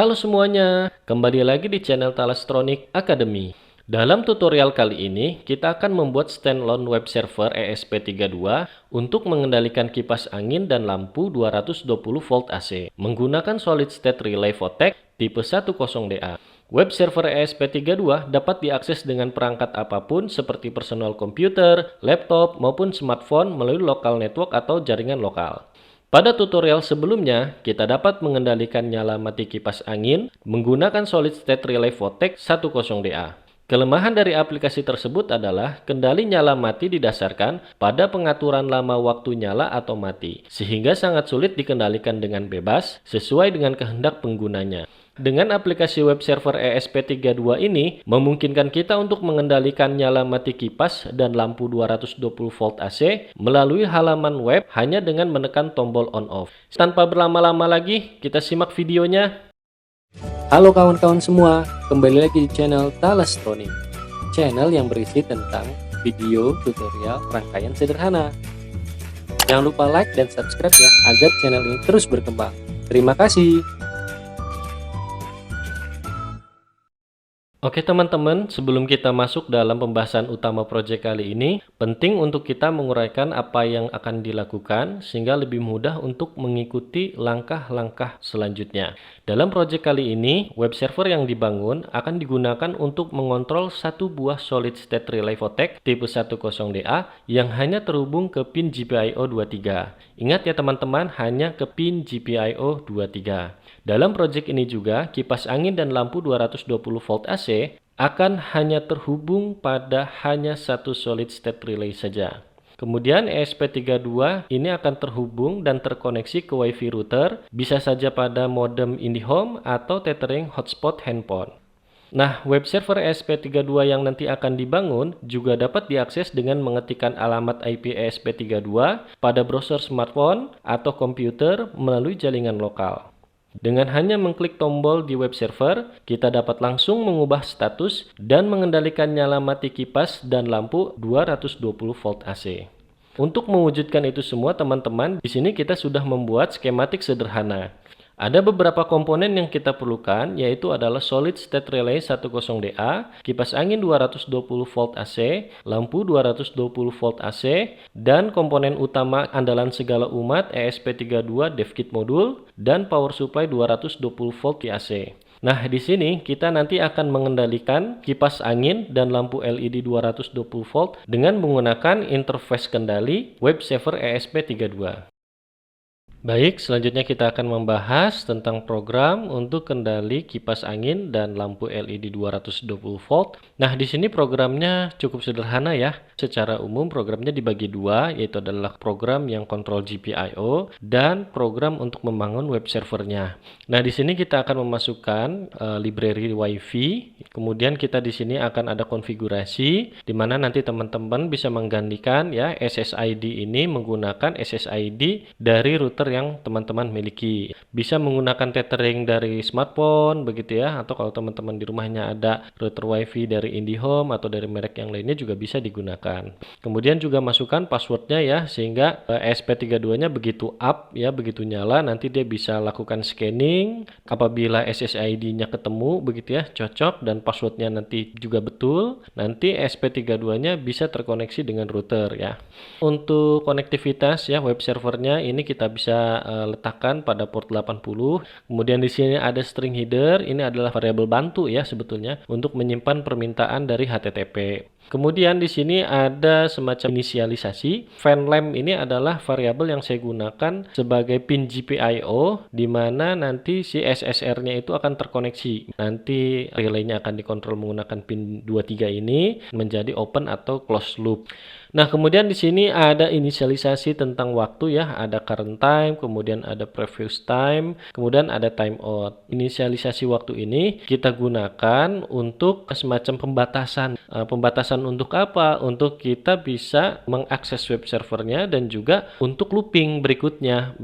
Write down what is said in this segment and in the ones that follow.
Halo semuanya, kembali lagi di channel Thalastronic Academy. Dalam tutorial kali ini, kita akan membuat standalone web server ESP32 untuk mengendalikan kipas angin dan lampu 220 volt AC menggunakan solid state relay Votech tipe 10DA. Web server ESP32 dapat diakses dengan perangkat apapun seperti personal computer, laptop, maupun smartphone melalui local network atau jaringan lokal. Pada tutorial sebelumnya, kita dapat mengendalikan nyala mati kipas angin menggunakan solid state relay Votech 10DA. Kelemahan dari aplikasi tersebut adalah kendali nyala mati didasarkan pada pengaturan lama waktu nyala atau mati, sehingga sangat sulit dikendalikan dengan bebas sesuai dengan kehendak penggunanya. Dengan aplikasi web server ESP32 ini, memungkinkan kita untuk mengendalikan nyala mati kipas dan lampu 220 volt AC melalui halaman web hanya dengan menekan tombol on-off. Tanpa berlama-lama lagi, kita simak videonya. Halo kawan-kawan semua, kembali lagi di channel Thalastronic, channel yang berisi tentang video tutorial rangkaian sederhana. Jangan lupa like dan subscribe ya, agar channel ini terus berkembang. Terima kasih. Oke teman-teman, sebelum kita masuk dalam pembahasan utama proyek kali ini, penting untuk kita menguraikan apa yang akan dilakukan sehingga lebih mudah untuk mengikuti langkah-langkah selanjutnya. Dalam proyek kali ini, web server yang dibangun akan digunakan untuk mengontrol satu buah solid state relay Votech tipe 10DA yang hanya terhubung ke pin GPIO 23. Ingat ya teman-teman, hanya ke pin GPIO 23. Dalam proyek ini juga, kipas angin dan lampu 220 volt AC akan hanya terhubung pada hanya satu solid state relay saja. Kemudian ESP32 ini akan terhubung dan terkoneksi ke WiFi router, bisa saja pada modem IndiHome atau tethering hotspot handphone. Nah, web server ESP32 yang nanti akan dibangun juga dapat diakses dengan mengetikkan alamat IP ESP32 pada browser smartphone atau komputer melalui jaringan lokal. Dengan hanya mengklik tombol di web server, kita dapat langsung mengubah status dan mengendalikan nyala mati kipas dan lampu 220 volt AC. Untuk mewujudkan itu semua teman-teman, di sini kita sudah membuat skematik sederhana. Ada beberapa komponen yang kita perlukan, yaitu adalah solid state relay 10DA, kipas angin 220 volt AC, lampu 220 volt AC, dan komponen utama andalan segala umat ESP32 DevKit modul, dan power supply 220 volt AC. Nah, di sini kita nanti akan mengendalikan kipas angin dan lampu LED 220 volt dengan menggunakan interface kendali web server ESP32. Baik, selanjutnya kita akan membahas tentang program untuk kendali kipas angin dan lampu LED 220 volt. Nah, di sini programnya cukup sederhana ya. Secara umum programnya dibagi dua, yaitu adalah program yang kontrol GPIO dan program untuk membangun web servernya. Nah, di sini kita akan memasukkan library WiFi. Kemudian kita di sini akan ada konfigurasi di mana nanti teman-teman bisa menggantikan ya SSID ini menggunakan SSID dari router yang teman-teman miliki. Bisa menggunakan tethering dari smartphone begitu ya, atau kalau teman-teman di rumahnya ada router WiFi dari IndiHome atau dari merek yang lainnya juga bisa digunakan. Kemudian juga masukkan passwordnya ya, sehingga ESP32-nya begitu up ya, begitu nyala nanti dia bisa lakukan scanning. Apabila SSID-nya ketemu begitu ya, cocok dan passwordnya nanti juga betul, nanti ESP32-nya bisa terkoneksi dengan router ya. Untuk konektivitas ya web servernya ini kita bisa letakkan pada port 80. Kemudian di sini ada string header, ini adalah variabel bantu ya sebetulnya untuk menyimpan permintaan dari HTTP. Kemudian di sini ada semacam inisialisasi. Fanlame ini adalah variabel yang saya gunakan sebagai pin GPIO di mana nanti si SSR-nya itu akan terkoneksi. Nanti relaynya akan dikontrol menggunakan pin 23 ini menjadi open atau closed loop. Nah, kemudian di sini ada inisialisasi tentang waktu ya, ada current time, kemudian ada previous time, kemudian ada timeout. Inisialisasi waktu ini kita gunakan untuk semacam pembatasan. Pembatasan untuk apa? Untuk kita bisa mengakses web servernya dan juga untuk looping berikutnya.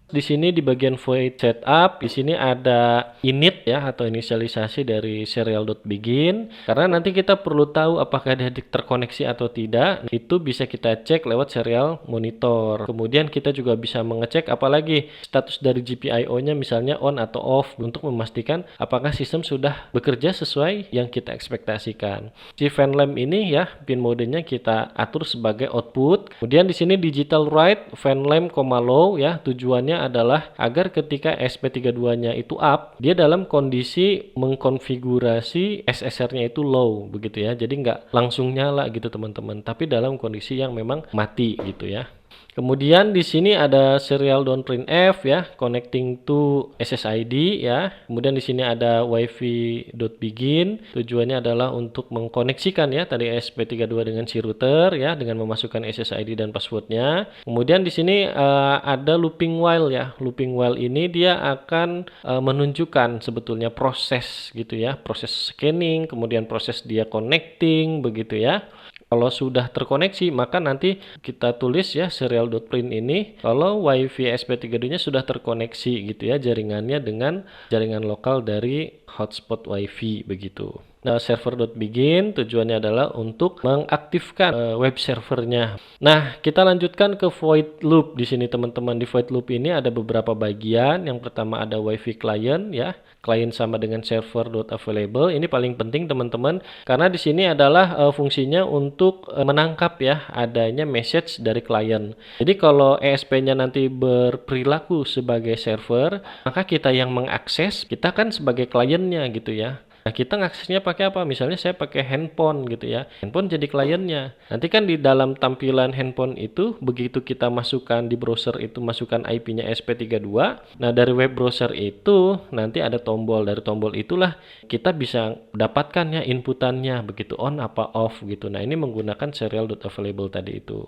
Di sini di bagian void setup, di sini ada init ya atau inisialisasi dari serial.begin. Karena nanti kita perlu tahu apakah dia terkoneksi atau tidak. Itu bisa kita cek lewat serial monitor. Kemudian kita juga bisa mengecek apalagi status dari GPIO-nya misalnya on atau off untuk memastikan apakah sistem sudah bekerja sesuai yang kita ekspektasikan. Si fan lamp ini ya pin modenya kita atur sebagai output. Kemudian di sini digital write fan lamp, low ya, tujuannya adalah agar ketika SP32-nya itu up, dia dalam kondisi mengkonfigurasi SSR-nya itu low begitu ya. Jadi nggak langsung nyala gitu teman-teman, tapi dalam kondisi yang memang mati gitu ya. Kemudian di sini ada serial .printf ya, connecting to SSID ya. Kemudian di sini ada wifi.begin. Tujuannya adalah untuk mengkoneksikan ya tadi SP32 dengan si router ya dengan memasukkan SSID dan passwordnya. Kemudian di sini ada looping while ya. Looping while ini dia akan menunjukkan sebetulnya proses gitu ya, proses scanning, kemudian proses dia connecting begitu ya. Kalau sudah terkoneksi, maka nanti kita tulis ya serial.print ini kalau WiFi SP32-nya sudah terkoneksi gitu ya jaringannya dengan jaringan lokal dari hotspot WiFi begitu. Nah, server.begin tujuannya adalah untuk mengaktifkan web servernya. Nah, kita lanjutkan ke void loop di sini teman-teman. Di void loop ini ada beberapa bagian. Yang pertama ada WiFi client ya. Client sama dengan server.available. Ini paling penting teman-teman karena di sini adalah fungsinya untuk menangkap ya adanya message dari client. Jadi kalau ESP-nya nanti berperilaku sebagai server, maka kita yang mengakses, kita kan sebagai kliennya gitu ya. Nah, kita ngaksesnya pakai apa? Misalnya saya pakai handphone gitu ya. Handphone jadi kliennya. Nanti kan di dalam tampilan handphone itu, begitu kita masukkan di browser itu, masukkan IP-nya SP32. Nah, dari web browser itu, nanti ada tombol. Dari tombol itulah kita bisa dapatkan ya inputannya, begitu on apa off gitu. Nah, ini menggunakan serial.available tadi itu.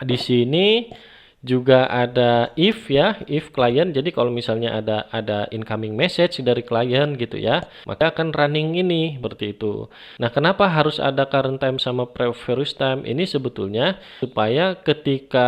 Di sini juga ada if ya, if client. Jadi kalau misalnya ada incoming message dari klien gitu ya, maka akan running ini seperti itu. Nah, kenapa harus ada current time sama previous time? Ini sebetulnya supaya ketika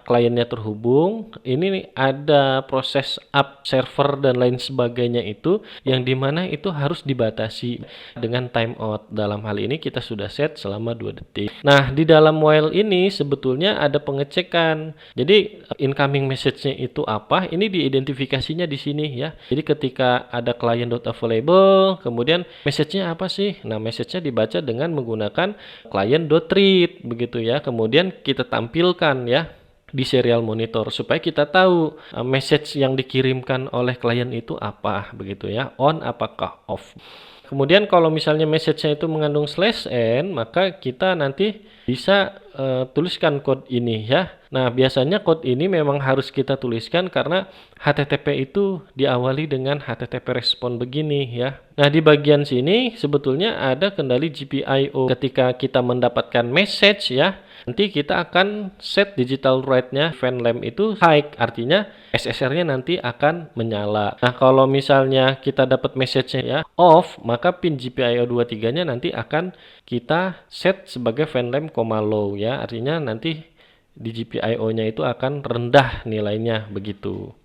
kliennya terhubung, ini ada proses up server dan lain sebagainya itu yang dimana itu harus dibatasi dengan timeout. Dalam hal ini kita sudah set selama 2 detik. Nah, di dalam while ini sebetulnya ada pengecekan. Jadi incoming message-nya itu apa? Ini diidentifikasinya di sini ya. Jadi ketika ada client.available, kemudian message-nya apa sih? Nah, message-nya dibaca dengan menggunakan client.read begitu ya. Kemudian kita tampilkan ya di serial monitor supaya kita tahu message yang dikirimkan oleh klien itu apa begitu ya. On apakah off. Kemudian kalau misalnya message-nya itu mengandung /n, maka kita nanti bisa tuliskan code ini ya. Nah, biasanya code ini memang harus kita tuliskan karena HTTP itu diawali dengan HTTP respon begini ya. Nah, di bagian sini sebetulnya ada kendali GPIO. Ketika kita mendapatkan message ya, nanti kita akan set digital write-nya fan lamp itu high, artinya SSR-nya nanti akan menyala. Nah, kalau misalnya kita dapat message-nya ya off, maka pin GPIO 23-nya nanti akan kita set sebagai fan lamp, low ya. Artinya nanti di GPIO-nya itu akan rendah nilainya begitu.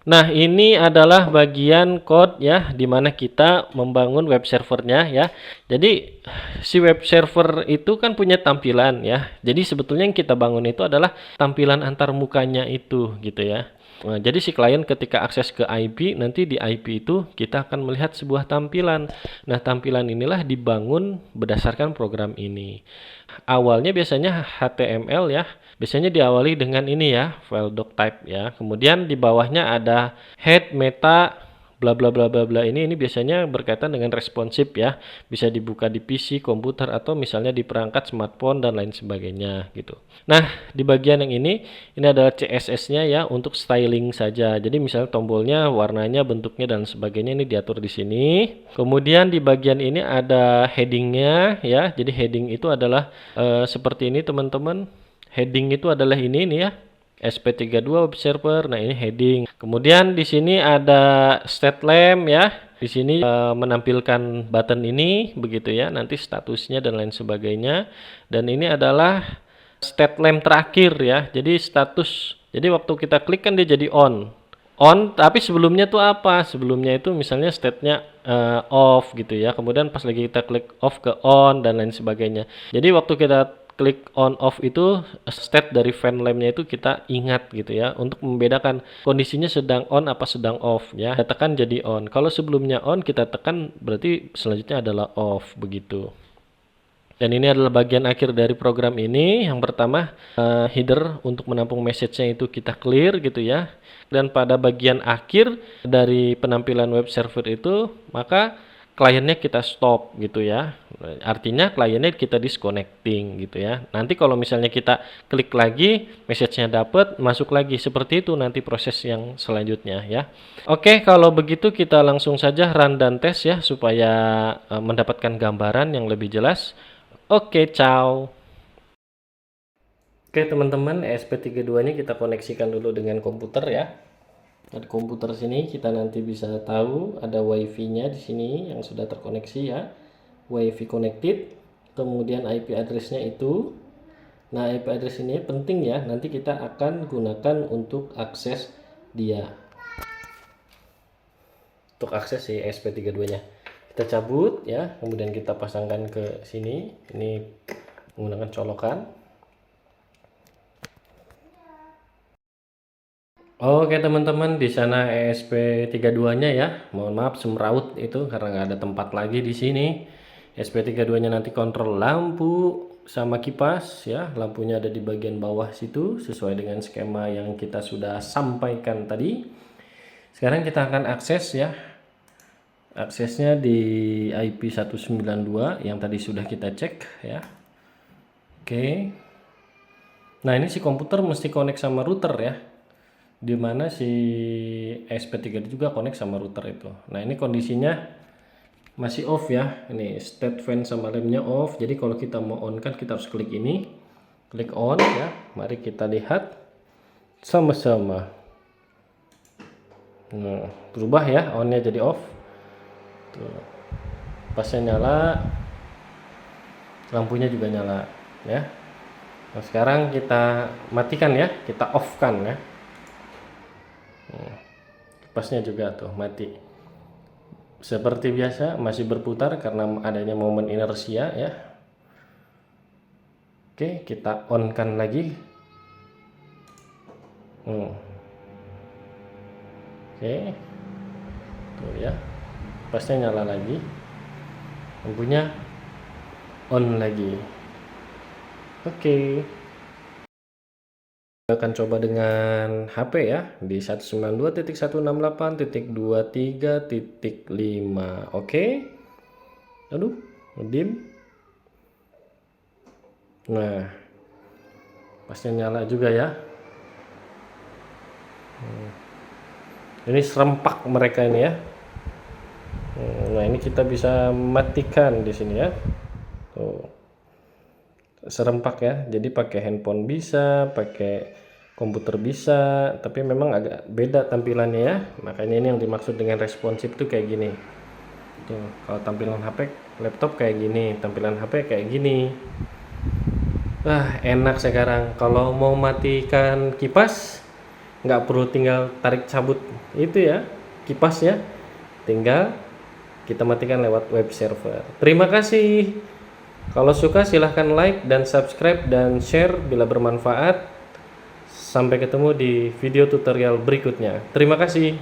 Nah, ini adalah bagian code ya di mana kita membangun web servernya ya. Jadi si web server itu kan punya tampilan ya. Jadi sebetulnya yang kita bangun itu adalah tampilan antar mukanya itu gitu ya. Nah, jadi si klien ketika akses ke IP, nanti di IP itu kita akan melihat sebuah tampilan. Nah, tampilan inilah dibangun berdasarkan program ini. Awalnya biasanya HTML ya. Biasanya diawali dengan ini ya, file doc type ya. Kemudian di bawahnya ada head, meta, bla bla bla bla bla. Ini biasanya berkaitan dengan responsive ya. Bisa dibuka di PC, komputer atau misalnya di perangkat smartphone dan lain sebagainya gitu. Nah, di bagian yang ini adalah CSS-nya ya untuk styling saja. Jadi misalnya tombolnya, warnanya, bentuknya dan sebagainya ini diatur di sini. Kemudian di bagian ini ada heading-nya ya. Jadi heading itu adalah seperti ini teman-teman. Heading itu adalah ini ya. SP32 web server. Nah, ini heading. Kemudian di sini ada state lamp ya. Di sini menampilkan button ini begitu ya. Nanti statusnya dan lain sebagainya. Dan ini adalah state lamp terakhir ya. Jadi status Jadi waktu kita klik kan dia jadi on. On, tapi sebelumnya tuh apa? Sebelumnya itu misalnya state-nya off gitu ya. Kemudian pas lagi kita klik off ke on dan lain sebagainya. Jadi waktu kita klik on off itu state dari fan lamp-nya itu kita ingat gitu ya, untuk membedakan kondisinya sedang on apa sedang off ya. Kita tekan jadi on. Kalau sebelumnya on kita tekan berarti selanjutnya adalah off begitu. Dan ini adalah bagian akhir dari program ini. Yang pertama, header untuk menampung message-nya itu kita clear gitu ya. Dan pada bagian akhir dari penampilan web server itu, maka kliennya kita stop gitu ya. Artinya kliennya kita disconnecting gitu ya. Nanti kalau misalnya kita klik lagi, message-nya dapat, masuk lagi. Seperti itu nanti proses yang selanjutnya ya. Oke, kalau begitu kita langsung saja run dan tes ya, supaya mendapatkan gambaran yang lebih jelas. Oke, ciao. Oke, teman-teman, ESP32-nya kita koneksikan dulu dengan komputer ya. Di komputer sini kita nanti bisa tahu ada WiFi-nya di sini yang sudah terkoneksi ya. WiFi connected. Kemudian IP address-nya itu. Nah, IP address ini penting ya. Nanti kita akan gunakan untuk akses dia. Untuk akses si ESP32-nya. Kita cabut ya, kemudian kita pasangkan ke sini. Ini menggunakan colokan. Oke teman-teman, di sana ESP32-nya ya. Mohon maaf semraut itu karena nggak ada tempat lagi di sini. ESP32-nya nanti kontrol lampu sama kipas ya. Lampunya ada di bagian bawah situ sesuai dengan skema yang kita sudah sampaikan tadi. Sekarang kita akan akses ya. Aksesnya di IP 192 yang tadi sudah kita cek ya. Oke. Nah, ini si komputer mesti connect sama router ya. Dimana si ESP32 juga connect sama router itu. Nah, ini kondisinya masih off ya. Ini state fan sama lamp-nya off. Jadi kalau kita mau on kan kita harus klik ini. Klik on ya. Mari kita lihat sama-sama. Nah, berubah ya, on-nya jadi off. Tuh. Pasnya nyala, lampunya juga nyala ya. Nah, sekarang kita matikan ya, kita off-kan ya. Pasnya juga tuh mati. Seperti biasa masih berputar karena adanya momen inersia ya. Oke, kita on-kan lagi. Oke, tuh ya. Pasnya nyala lagi, lampunya on lagi. Oke. Kita akan coba dengan HP ya di 192.168.23.5. Oke. Aduh, dim. Nah, pasnya nyala juga ya. Ini serempak mereka ini ya. Nah, ini kita bisa matikan di sini ya. Tuh. Serempak ya. Jadi pakai handphone bisa, pakai komputer bisa, tapi memang agak beda tampilannya ya. Makanya ini yang dimaksud dengan responsif tuh kayak gini. Tuh, kalau tampilan HP laptop kayak gini, tampilan HP kayak gini. Wah, enak sekarang. Kalau mau matikan kipas, nggak perlu tinggal tarik cabut itu ya, kipasnya. Tinggal kita matikan lewat web server. Terima kasih. Kalau suka silahkan like dan subscribe dan share bila bermanfaat. Sampai ketemu di video tutorial berikutnya. Terima kasih.